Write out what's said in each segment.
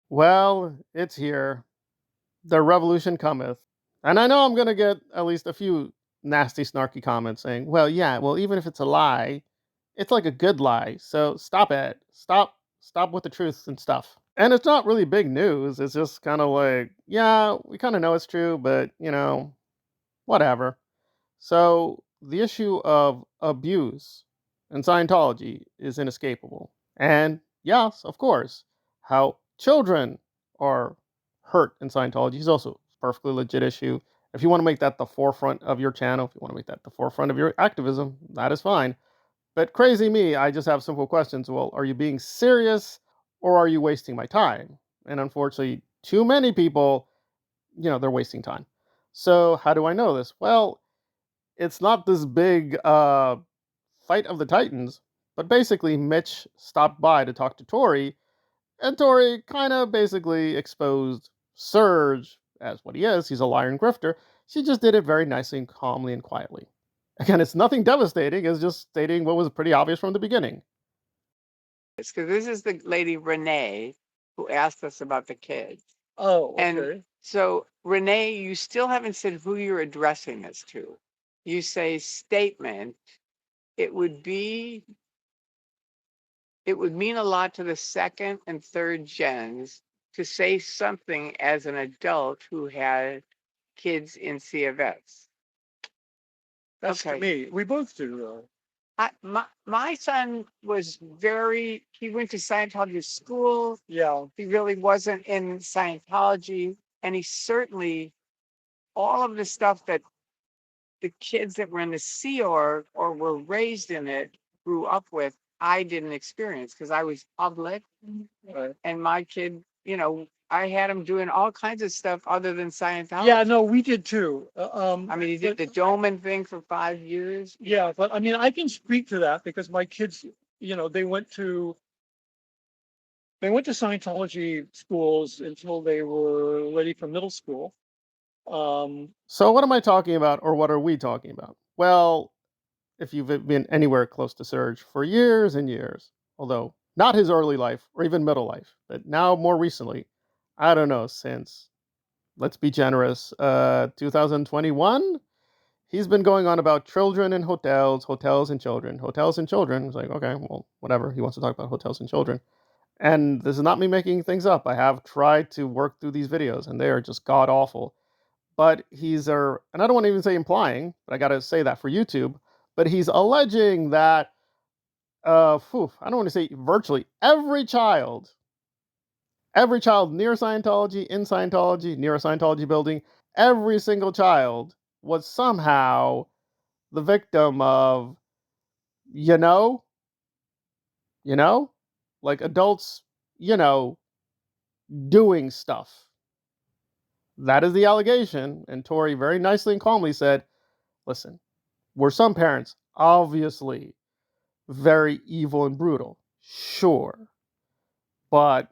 Well, it's here. The revolution cometh. And I know I'm going to get at least a few nasty, snarky comments saying, well, yeah, well, even if it's a lie, it's like a good lie. So stop it. Stop with the truth and stuff. And it's not really big news. It's just kind of like, yeah, we kind of know it's true, but, whatever. So the issue of abuse in Scientology is inescapable. And yes, of course, how children are hurt in Scientology is also a perfectly legit issue. If you want to make that the forefront of your channel, if you want to make that the forefront of your activism, that is fine. But crazy me, I just have simple questions. Well, are you being serious or are you wasting my time? And unfortunately, too many people, they're wasting time. So how do I know this? Well, it's not this big fight of the Titans, but basically Mitch stopped by to talk to Tory, and Tory kind of basically exposed Serge as what he is. He's a liar and grifter. She just did it very nicely and calmly and quietly. Again, it's nothing devastating. It's just stating what was pretty obvious from the beginning. Because this is the lady Renee who asked us about the kids. Oh, okay. And so, Renee, you still haven't said who you're addressing this to. You say statement. It would mean a lot to the second and third gens to say something as an adult who had kids in CFS. That's to me. We both do, though. My son was he went to Scientology school. Yeah. He really wasn't in Scientology. And he certainly, all of the stuff that the kids that were in the Sea Org or were raised in it grew up with, I didn't experience because I was public. Right. And my kid, I had him doing all kinds of stuff other than Scientology. Yeah, no, we did too. He did the Doman thing for 5 years. Yeah, but I can speak to that because my kids, they went to Scientology schools until they were ready for middle school. So what am I talking about, or what are we talking about? Well, if you've been anywhere close to Serge for years and years, although not his early life or even middle life, but now more recently, I don't know, since, let's be generous, 2021, he's been going on about children and hotels, hotels and children, hotels and children. It's like, okay, well, whatever. He wants to talk about hotels and children. And this is not me making things up. I have tried to work through these videos, and they are just god awful. But and I don't want to even say implying, but I got to say that for YouTube, but he's alleging that, I don't want to say virtually every child near Scientology, in Scientology, near a Scientology building, every single child was somehow the victim of, you know, like adults, doing stuff. That is the allegation. And Tory very nicely and calmly said, listen, were some parents obviously very evil and brutal? Sure. But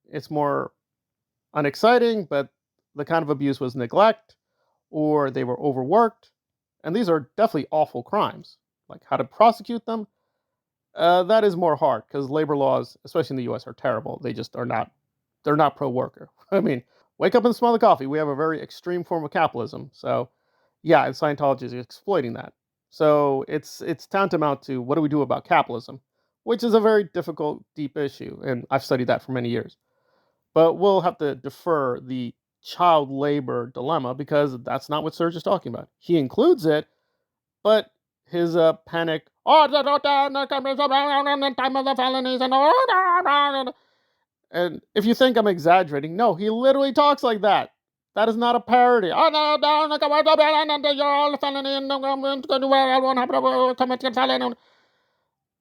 it's more unexciting, but the kind of abuse was neglect or they were overworked. And these are definitely awful crimes. Like how to prosecute them, that is more hard because labor laws, especially in the US, are terrible. They just are not, they're not pro-worker. I mean, wake up and smell the coffee. We have a very extreme form of capitalism. So yeah, and Scientology is exploiting that. So it's tantamount to what do we do about capitalism, which is a very difficult, deep issue. And I've studied that for many years. But we'll have to defer the child labor dilemma because that's not what Serge is talking about. He includes it, but his panic, time of the felonies, and if you think I'm exaggerating, no, he literally talks like that. That is not a parody. You're all a felony and I won't have to commit a felony.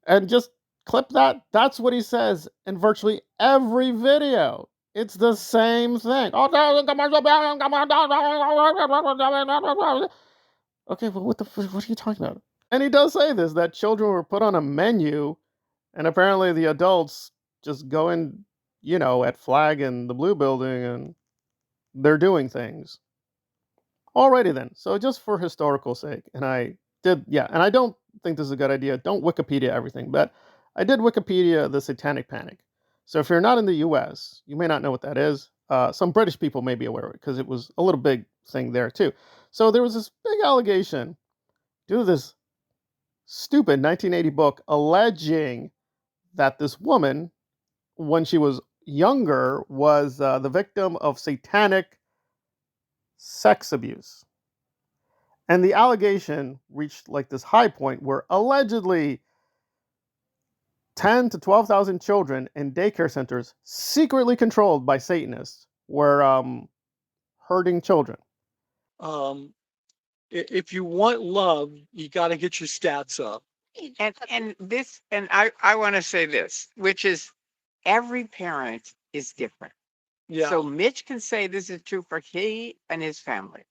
And just clip that. That's what he says in virtually every video. It's the same thing. Okay, well, what are you talking about? And he does say this, that children were put on a menu, and apparently the adults just go in, at Flag and the Blue Building, and they're doing things. Alrighty then. So just for historical sake, and I don't think this is a good idea. Don't Wikipedia everything, but I did Wikipedia the Satanic Panic. So if you're not in the US, you may not know what that is. Some British people may be aware of it because it was a little big thing there too. So there was this big allegation due to this stupid 1980 book alleging that this woman, when she was younger, was the victim of satanic sex abuse. And the allegation reached like this high point where allegedly 10 to 12,000 children in daycare centers secretly controlled by Satanists were hurting children. If you want love, you got to get your stats up. And I want to say this, which is every parent is different. Yeah. So Mitch can say this is true for he and his family.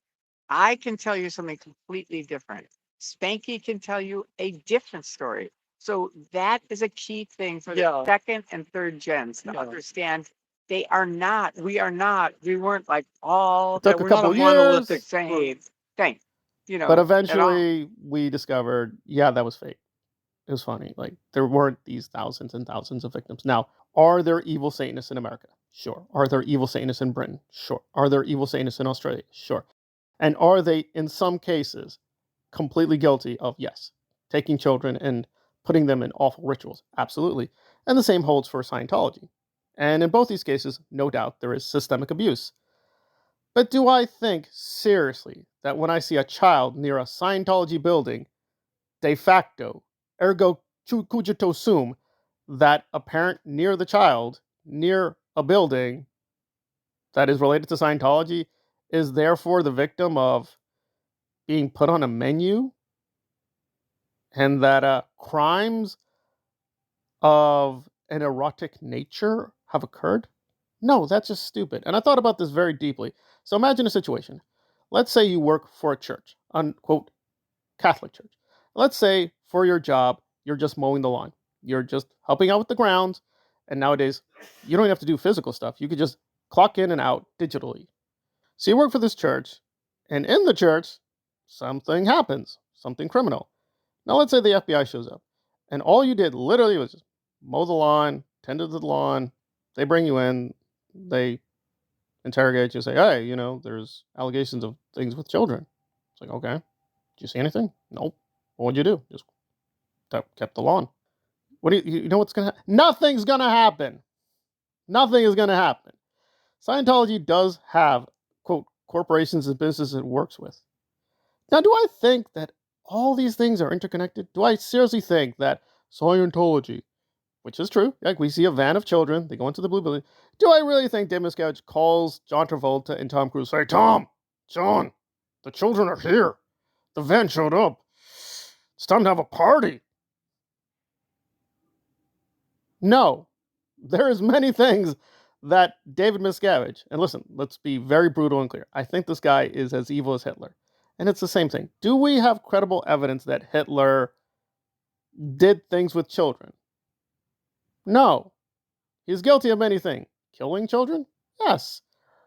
I can tell you something completely different. Spanky can tell you a different story. So that is a key thing for the second and third gens to understand. We weren't like all It took a couple monolithic same thing. But eventually we discovered, that was fake. It was funny. Like, there weren't these thousands and thousands of victims. Now, are there evil Satanists in America? Sure. Are there evil Satanists in Britain? Sure. Are there evil Satanists in Australia? Sure. And are they, in some cases, completely guilty of, yes, taking children and putting them in awful rituals? Absolutely. And the same holds for Scientology. And in both these cases, no doubt, there is systemic abuse. But do I think, seriously, that when I see a child near a Scientology building, de facto, ergo cogito sum, that a parent near the child, near a building that is related to Scientology, is therefore the victim of being put on a menu, and that crimes of an erotic nature have occurred? No, that's just stupid. And I thought about this very deeply. So imagine a situation. Let's say you work for a church, unquote, Catholic church. Let's say for your job, you're just mowing the lawn. You're just helping out with the grounds. And nowadays, you don't have to do physical stuff. You could just clock in and out digitally. So you work for this church, and in the church, something happens, something criminal. Now let's say the FBI shows up, and all you did literally was just mow the lawn, tend to the lawn. They bring you in, they interrogate you, say, hey, there's allegations of things with children. It's like, okay. Did you see anything? Nope. What'd you do? Just kept the lawn. What do you know what's going to happen? Nothing's going to happen. Nothing is going to happen. Scientology does have, quote, corporations and businesses it works with. Now, do I think that all these things are interconnected? Do I seriously think that Scientology, which is true, like we see a van of children, they go into the blue building. Do I really think Dave Miscavige calls John Travolta and Tom Cruise, say, Tom, John, the children are here. The van showed up. It's time to have a party. No, there is many things that David Miscavige, and listen, let's be very brutal and clear. I think this guy is as evil as Hitler. And it's the same thing. Do we have credible evidence that Hitler did things with children? No. He's guilty of many things. Killing children? Yes.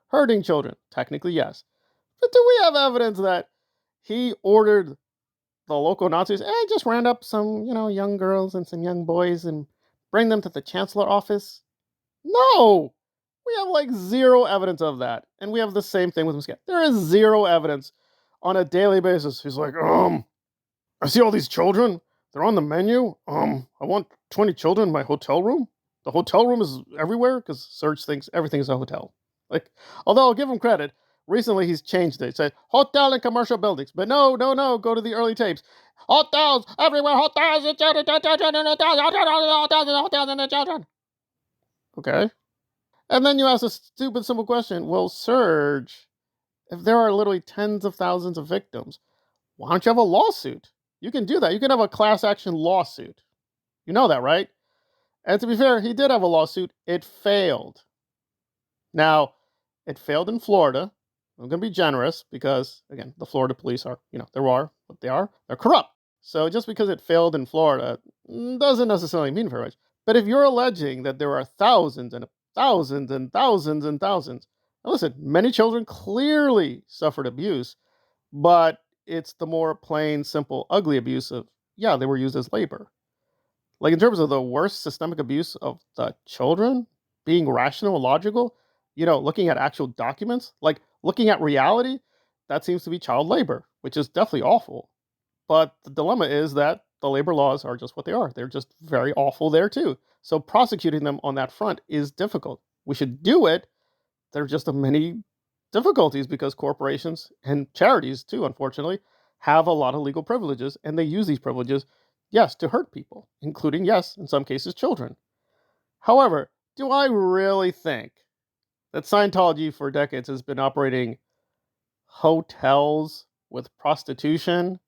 Hurting children? Technically, yes. But do we have evidence that he ordered the local Nazis, just round up some, young girls and some young boys and bring them to the chancellor office? No! We have like zero evidence of that. And we have the same thing with Miscavige. There is zero evidence on a daily basis. He's like, I see all these children. They're on the menu. I want 20 children in my hotel room. The hotel room is everywhere because Serge thinks everything is a hotel. Like, although I'll give him credit, recently he's changed it. He said, hotel and commercial buildings. But no, go to the early tapes. Hotels everywhere. Hotels and children. Hotels and children. Okay. And then you ask a stupid, simple question. Well, Serge, if there are literally tens of thousands of victims, why don't you have a lawsuit? You can do that. You can have a class action lawsuit. You know that, right? And to be fair, he did have a lawsuit. It failed. Now, it failed in Florida. I'm going to be generous because, again, the Florida police are, there are what they are. They're corrupt. So just because it failed in Florida doesn't necessarily mean very much. But if you're alleging that there are thousands and thousands and thousands and thousands, now listen, many children clearly suffered abuse, but it's the more plain, simple, ugly abuse of, they were used as labor. Like in terms of the worst systemic abuse of the children, being rational and logical, looking at actual documents, like looking at reality, that seems to be child labor, which is definitely awful. But the dilemma is that the labor laws are just what they are. They're just very awful there too. So prosecuting them on that front is difficult. We should do it. There are just many difficulties because corporations and charities too, unfortunately, have a lot of legal privileges, and they use these privileges, yes, to hurt people, including, yes, in some cases, children. However, do I really think that Scientology for decades has been operating hotels with prostitution?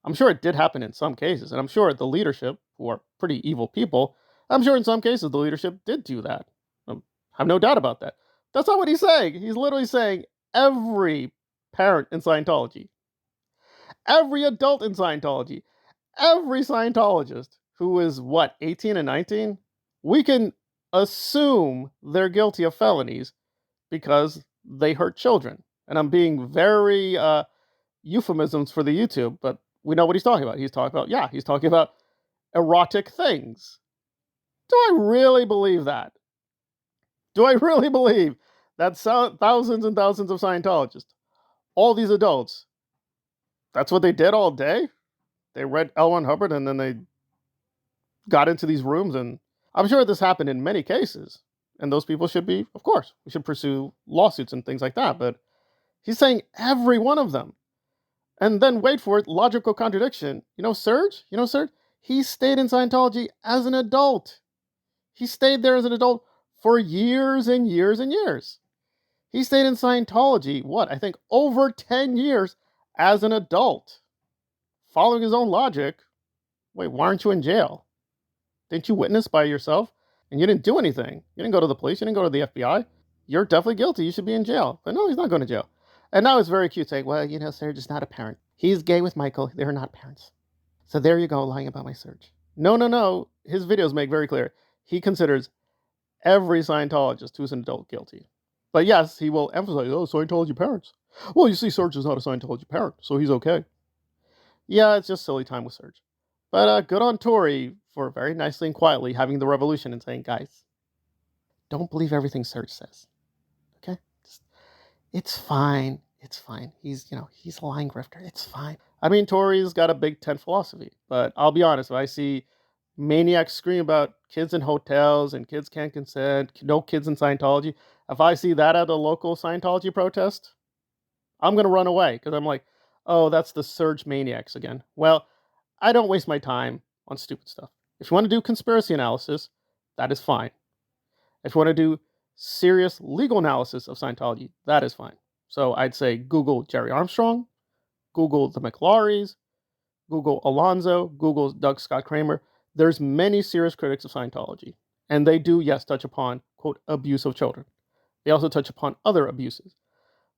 I'm sure it did happen in some cases, and I'm sure the leadership, who are pretty evil people, I'm sure in some cases the leadership did do that. I have no doubt about that. That's not what he's saying. He's literally saying every parent in Scientology, every adult in Scientology, every Scientologist who is, 18 and 19, we can assume they're guilty of felonies because they hurt children. And I'm being very euphemisms for the YouTube, but we know what he's talking about. He's talking about erotic things. Do I really believe that? Do I really believe that thousands and thousands of Scientologists, all these adults, that's what they did all day? They read L. Ron Hubbard and then they got into these rooms, and I'm sure this happened in many cases. And those people should be, of course, we should pursue lawsuits and things like that. But he's saying every one of them. And then wait for it, logical contradiction. Serge? He stayed in Scientology as an adult. He stayed there as an adult for years and years and years. He stayed in Scientology, I think over 10 years as an adult. Following his own logic, wait, why aren't you in jail? Didn't you witness by yourself? And you didn't do anything. You didn't go to the police. You didn't go to the FBI. You're definitely guilty. You should be in jail. But no, he's not going to jail. And now it's very cute saying, Serge is not a parent. He's gay with Michael. They're not parents. So there you go, lying about my Serge. No. His videos make very clear. He considers every Scientologist who's an adult guilty. But yes, he will emphasize, Scientology parents. Well, you see, Serge is not a Scientology parent, so he's okay. Yeah, it's just silly time with Serge. But good on Tory for very nicely and quietly having the revolution and saying, guys, don't believe everything Serge says. Okay? It's fine. It's fine. He's a lying grifter. It's fine. I mean, Tory's got a big tent philosophy, but I'll be honest, if I see maniacs scream about kids in hotels and kids can't consent, no kids in Scientology, if I see that at a local Scientology protest, I'm going to run away because I'm like, oh, that's the Serge maniacs again. Well, I don't waste my time on stupid stuff. If you want to do conspiracy analysis, that is fine. If you want to do serious legal analysis of Scientology, that is fine. So I'd say Google Jerry Armstrong, Google the McLaurys, Google Alonzo, Google Doug Scott Kramer. There's many serious critics of Scientology. And they do, yes, touch upon, quote, abuse of children. They also touch upon other abuses.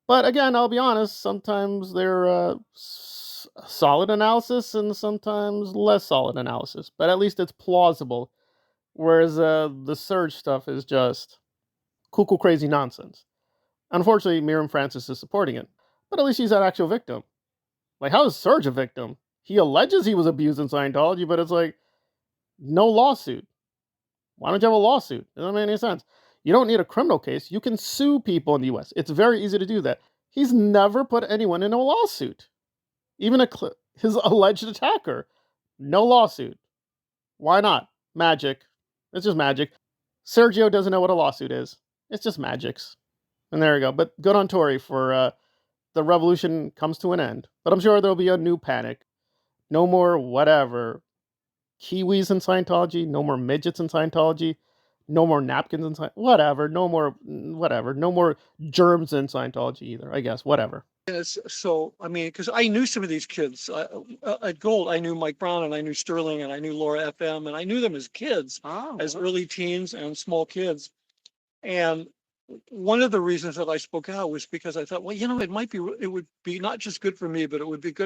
But again, I'll be honest, sometimes they're solid analysis and sometimes less solid analysis. But at least it's plausible. Whereas the Serge stuff is just cuckoo crazy nonsense. Unfortunately, Miriam Francis is supporting it. But at least she's an actual victim. Like, how is Serge a victim? He alleges he was abused in Scientology, but it's like, no lawsuit. Why don't you have a lawsuit? It doesn't make any sense. You don't need a criminal case. You can sue people in the U.S. It's very easy to do that. He's never put anyone in a lawsuit. Even his alleged attacker. No lawsuit. Why not? Magic. It's just magic. Sergio doesn't know what a lawsuit is. It's just magics. And there you go. But good on Tory for the revolution comes to an end. But I'm sure there'll be a new panic. No more whatever. Kiwis in Scientology. No more midgets in Scientology. No more napkins in Scientology. Whatever. No more whatever. No more germs in Scientology either, I guess. Whatever. So, I mean, because I knew some of these kids at Gold. I knew Mike Brown and I knew Sterling and I knew Laura FM and I knew them as kids, as early teens and small kids. And one of the reasons that I spoke out was because I thought, well, it would be not just good for me, but it would be good